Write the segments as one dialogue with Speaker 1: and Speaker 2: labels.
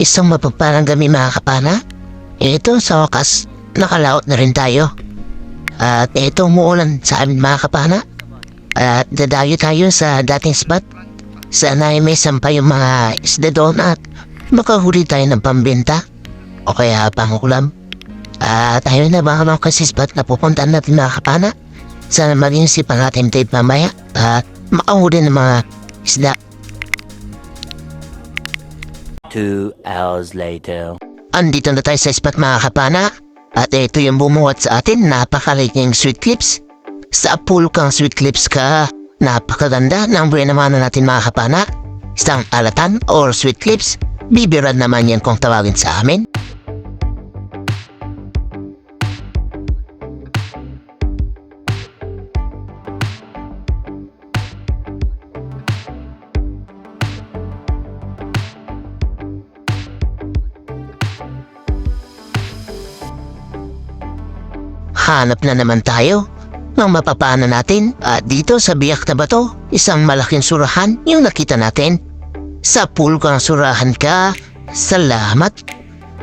Speaker 1: Isang mapagpalang gabi mga kapana. Ito sa wakas, nakalaot na rin tayo. At ito umuulan sa amin mga kapana. At dadayo tayo sa dating spot. Sana ay may sampay yung mga isda doon at makahuli tayo ng pambenta. O kaya pangulam. At ayun na ba mga kasi spot na pupuntaan natin mga kapana. Sana maging sipan natin tape mamaya. At makahuli ng mga isda.
Speaker 2: 2 hours later.
Speaker 1: Andito na tayo sa spot mga kapana. At ito yung bumuhat sa atin, napakaliking sweet clips. Sa pool kang sweet clips ka, napakaganda ng buhay naman natin mga kapana. Isang alatan or sweet clips, bibiran naman yan kung tawagin sa amin. Hanap na naman tayo ng mapapana natin at dito sa biyak na bato, isang malaking surahan yung nakita natin. Sa pool kang surahan ka, salamat.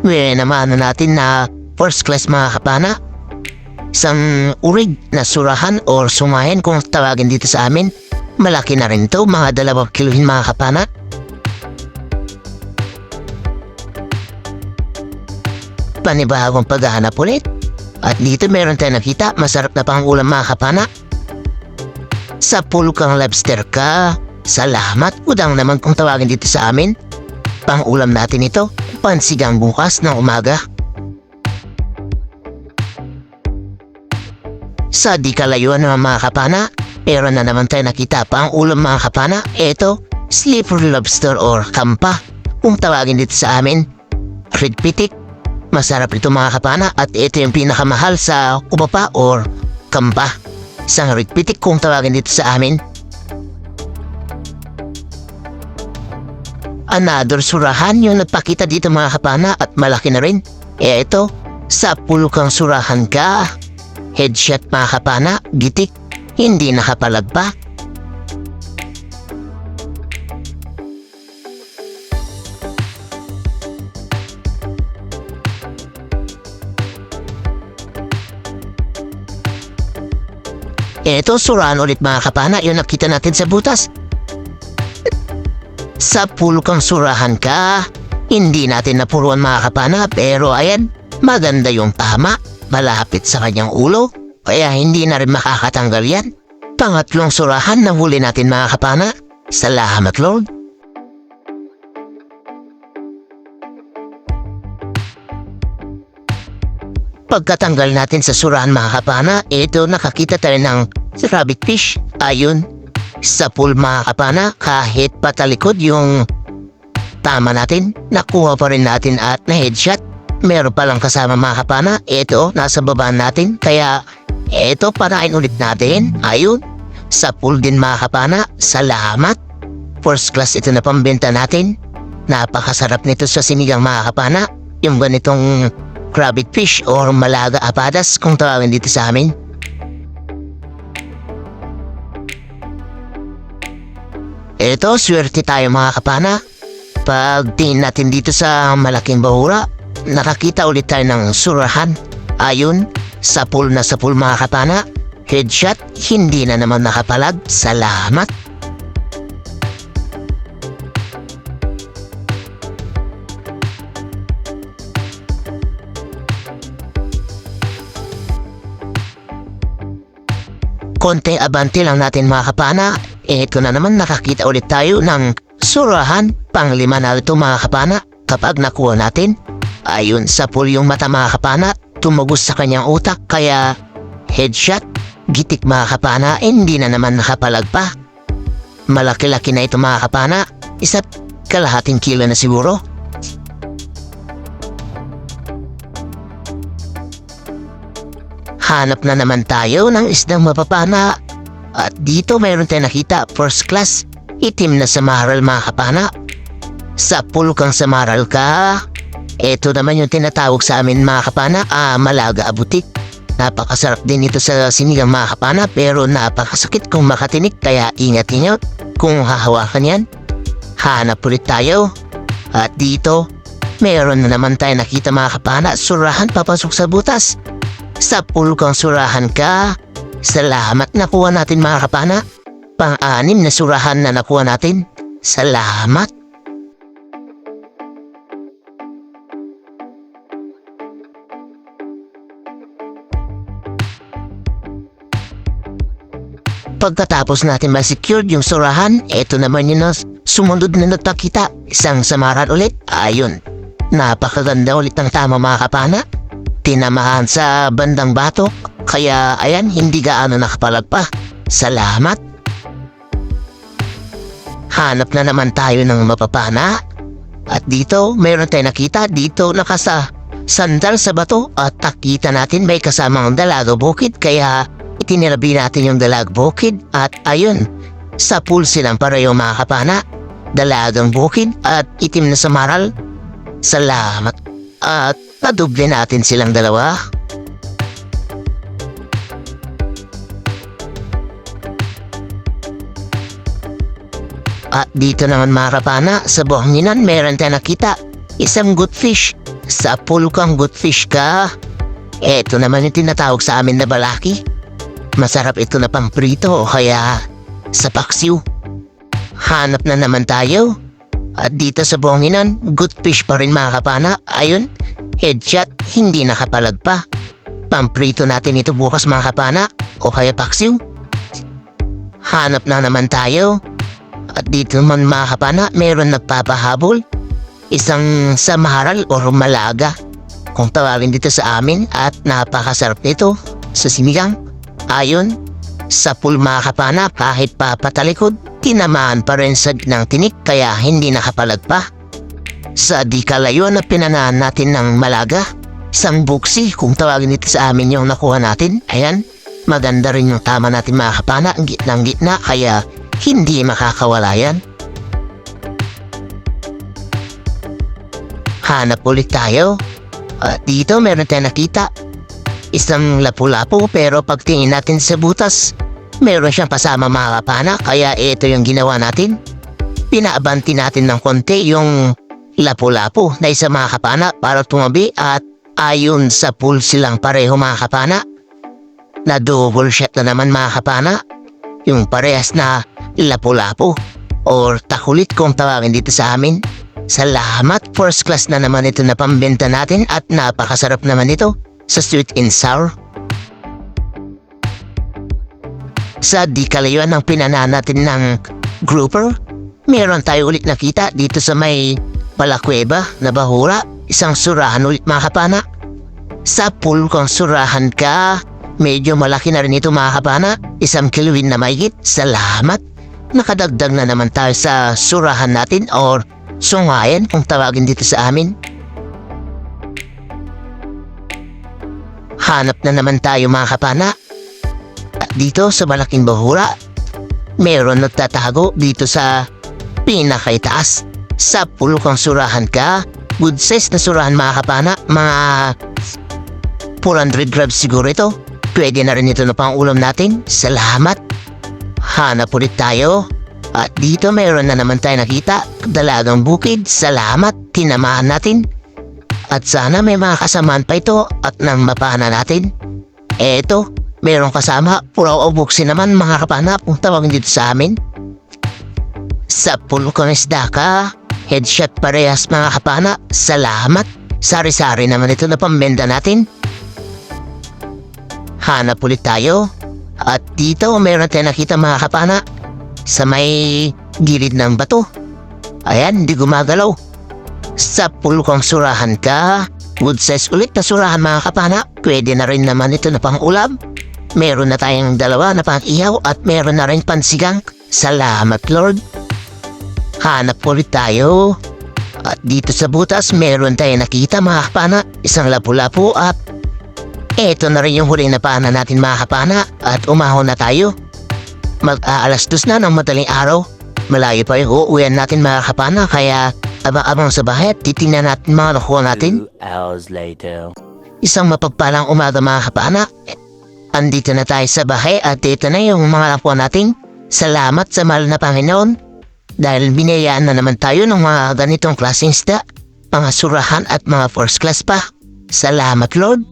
Speaker 1: Ngayon naman natin na first class mga kapana. Isang urig na surahan or sumayan kung tawagin dito sa amin. Malaki na rin to, mga 2 kilohin mga kapana. Panibagong paghahanap ulit. At dito meron tayo nakita, masarap na pangulam mga kapana. Sa pool kang lobster ka, salamat. Udang naman kung tawagin dito sa amin. Pangulam natin ito, pansigang bukas ng umaga. Sa di kalayuan ng mga kapana, meron na naman tayo nakita pangulam mga kapana. Ito, slippery lobster or kampa. Kung tawagin dito sa amin, red pitik. Masarap ito mga kapana at ito yung pinakamahal sa kubapa or kampa. Isang red pitik kung tawagin dito sa amin. Another surahan yung nagpakita dito mga kapana at malaki na rin. Ito, sa pool kang surahan ka. Headshot mga kapana, gitik, hindi nakapalag pa. Ito, surahan ulit mga kapana, yung nakita natin sa butas. Sa pool kang surahan ka, hindi natin napuruan mga kapana, pero ayan, maganda yung tama, malapit sa kanyang ulo, kaya hindi na rin makakatanggal yan. Pangatlong surahan na huli natin mga kapana, salamat Lord. Pagkatanggal natin sa surahan mga kapana, ito nakakita tayo ng rabbit fish. Ayun, sa pool mga kapana, kahit patalikod yung tama natin, nakuha pa rin natin at na-headshot. Meron palang kasama mga kapana, ito nasa baba natin, kaya ito parain ulit natin. Ayun, sa pool din mga kapana, salamat. First class ito na pambenta natin. Napakasarap nito sa sinigang mga kapana, yung ganitong rabbit fish or malaga apadas kung tawagin dito sa amin. Ito, swerte tayo mga kapana. Pag tingin natin dito sa malaking bahura, nakakita ulit tayo ng surahan. Ayun, sa pool mga kapana. Headshot, hindi na naman nakapalag. Salamat. Konting abante lang natin mga kapana. Ito na naman nakakita ulit tayo ng surahan. Pang-5 na ito mga kapana kapag nakuha natin. Ayun, sa pool yung mata mga kapana, tumugos sa kanyang utak kaya headshot. Gitik mga kapana, hindi na naman nakapalag pa. Malaki-laki na ito mga kapana, 1.5 kilo na siguro. Hanap na naman tayo ng isdang mapapana. At dito mayroon tayong nakita, first class, itim na samaral mga kapana. Sa pool kang samaral ka. Ito naman yung tinatawag sa amin mga kapana, malaga abutik. Napakasarap din ito sa sinigang mga kapana, pero napakasakit kung makatinik, kaya ingat-ingat kung hahawakan yan. Hanap ulit tayo. At dito, meron na naman tayo nakita mga kapana. Surahan papasok sa butas. Sa pool kong surahan ka. Salamat nakuha natin mga kapana. Pang-anim na surahan na nakuha natin. Salamat. Pagkatapos natin ma-secured yung surahan, eto naman yun na sumunod na nagpakita. Isang samaran ulit. Ayun. Napakaganda ulit ng tama mga kapana. Tinamaan sa bandang batok. Kaya ayan, hindi gaano nakapalag pa. Salamat. Hanap na naman tayo ng mapapana. At dito, mayroon tayo nakita. Dito nakasa sandal sa bato. At nakita natin may kasamang dalago bukid. Kaya itinirabi natin yung dalag bukid. At ayun, sa pool silang pareho mga kapana. Dalagang bukid at itim na samaral. Salamat. At naduble natin silang dalawa. At dito naman mga kapana, sa buhanginan meron tayo nakita. Isang goodfish. Sa pool kang goodfish ka. Eto naman yung tinatawag sa amin na balaki. Masarap ito na pamprito o kaya sa paksiw. Hanap na naman tayo. At dito sa buhanginan, goodfish pa rin mga kapana. Ayun, headshot, hindi nakapalag pa. Pamprito natin ito bukas mga kapana o kaya paksiw. Hanap na naman tayo. At dito naman mga kapana, meron nagpapahabol. Isang samaral o malaga. Kung tawagin dito sa amin at napakasarap nito sa sinigang. Ayun, sa pool mga kapana kahit papatalikod, tinamaan pa rin sa ng tinik kaya hindi nakapalag pa. Sa di kalayo na pinanaan natin ng malaga, isang buksi kung tawagin dito sa amin yung nakuha natin. Ayan, maganda rin yung tama natin mga kapana, ang gitnang-gitna kaya hindi makakawala yan. Hanap ulit tayo. At dito meron tayong nakita. Isang lapu-lapu pero pagtingin natin sa butas, meron siyang pasama mga kapana kaya ito yung ginawa natin. Pinaabanti natin ng konti yung lapu-lapu na isa mga kapana para tumabi at ayon sa pool silang pareho mga kapana. Na double shot na naman mga kapana. Yung parehas na lapu-lapu or takulit kung tawagin dito sa amin. Salamat, first class na naman ito na pambenta natin at napakasarap naman ito sa sweet and sour. Sa di kalayuan ng pinanaan natin ng grouper, meron tayo ulit nakita dito sa may Palacueva na bahura. Isang surahan ulit mga kapana. Sa pool kung surahan ka, medyo malaki na rin ito mga kapana. Isang kiluin na mahigit. Salamat. Nakadagdag na naman tayo sa surahan natin or sungayan kung tawagin dito sa amin. Hanap na naman tayo mga kapana. At dito sa malaking bahura, meron nagtatago dito sa pinakaitaas. Sa pool kung surahan ka, good size na surahan mga kapana. Mga 400 grams siguro ito. Pwede na rin ito na pang ulam natin. Salamat. Hanap ulit tayo. At dito mayroon na naman tayo nakita. Dalagang bukid. Salamat. Tinamaan natin. At sana may mga kasamaan pa ito at nang mapana natin. Eto, mayroong kasama. Puraw o buksi naman mga kapana kung tawagin dito sa amin. Sa pool kong isda ka. Headshot parehas mga kapana. Salamat. Sari-sari naman ito na pambenda natin. Hanap ulit tayo. At dito meron tayo nakita mga kapana. Sa may gilid ng bato. Ayan, hindi gumagalaw. Sa pool kong surahan ka. Good size ulit na surahan mga kapana. Pwede na rin naman ito na pang ulam. Meron na tayong dalawa na pang ihaw at meron na rin pansigang. Salamat Lord. Hanap ulit tayo. At dito sa butas meron tayong nakita mga kapana. Isang lapu-lapu at eto na rin yung huling na pana natin mga kapana. At umahon na tayo. Mag-aalas 2 na ng madaling araw. Malayo pa yung uuwian natin mga kapana. Kaya abang-abang sa bahay at titingnan natin mga nakuha natin.
Speaker 2: 2 hours later.
Speaker 1: Isang mapagpalang umaga mga kapana. Andito na tayo sa bahay at ito na yung mga nakuha natin. Salamat sa mahal na Panginoon. Dahil binayaan na naman tayo ng mga ganitong klaseng isda. mga surahan at mga first class pa. Salamat Lord.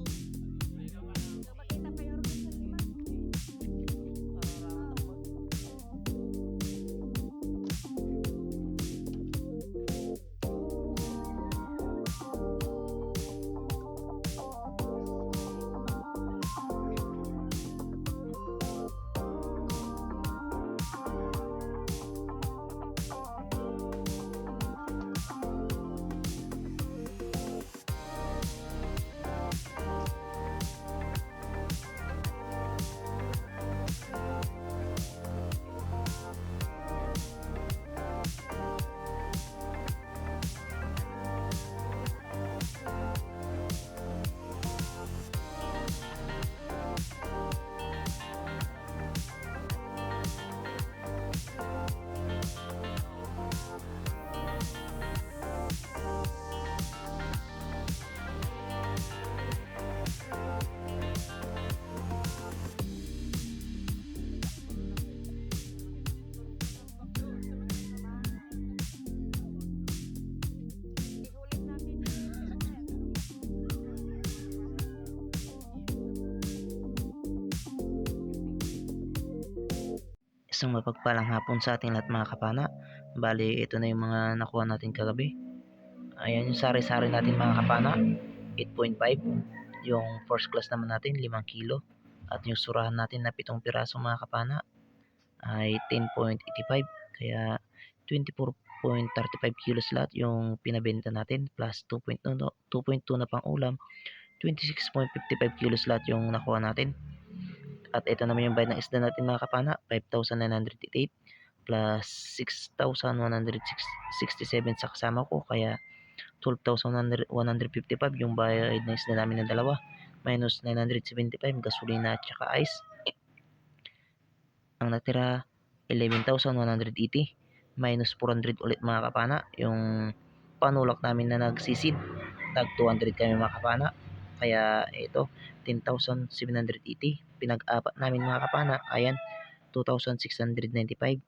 Speaker 3: Isang mapagpalang hapon sa ating lahat mga kapana. Bali, ito na yung mga nakuha natin kagabi. Ayan yung sari-sari natin mga kapana, 8.5. Yung first class naman natin, 5 kilo. At yung surahan natin na 7 piraso mga kapana ay 10.85. Kaya 24.35 kilos lahat yung pinabenta natin plus 2.2 na pang ulam. 26.55 kilos lahat yung nakuha natin. At ito naman yung bayad ng isda natin mga kapana, 5,988 plus 6,167 sa kasama ko, kaya 12,155 yung bayad ng isda namin ng dalawa, minus 975 gasolina at saka ice. Ang natira 11,180 minus 400 ulit mga kapana yung panulak namin na nagsisid, tag 200 kami mga kapana, kaya ito 10,780 pinag-apat namin mga kapana, ayan 2,695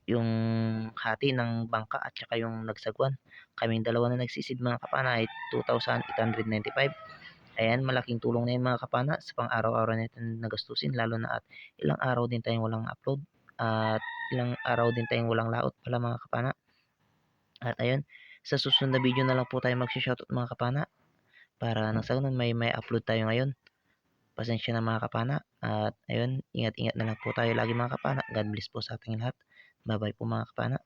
Speaker 3: yung hati ng bangka at saka yung nagsagwan. Kaming dalawa na nagsisid mga kapana ay 2,895. Ayan, malaking tulong na yun mga kapana sa pang araw-araw natin nagastusin, lalo na at ilang araw din tayong walang upload at ilang araw din tayong walang laot pala mga kapana. At ayun, sa susunod na video na lang po tayo mag-shoutout mga kapana para nang sa ganun may upload tayo ngayon. Pasensya na mga kapana at ayun, ingat-ingat na lang po tayo lagi mga kapana. God bless po sa ating lahat. Bye bye po mga kapana.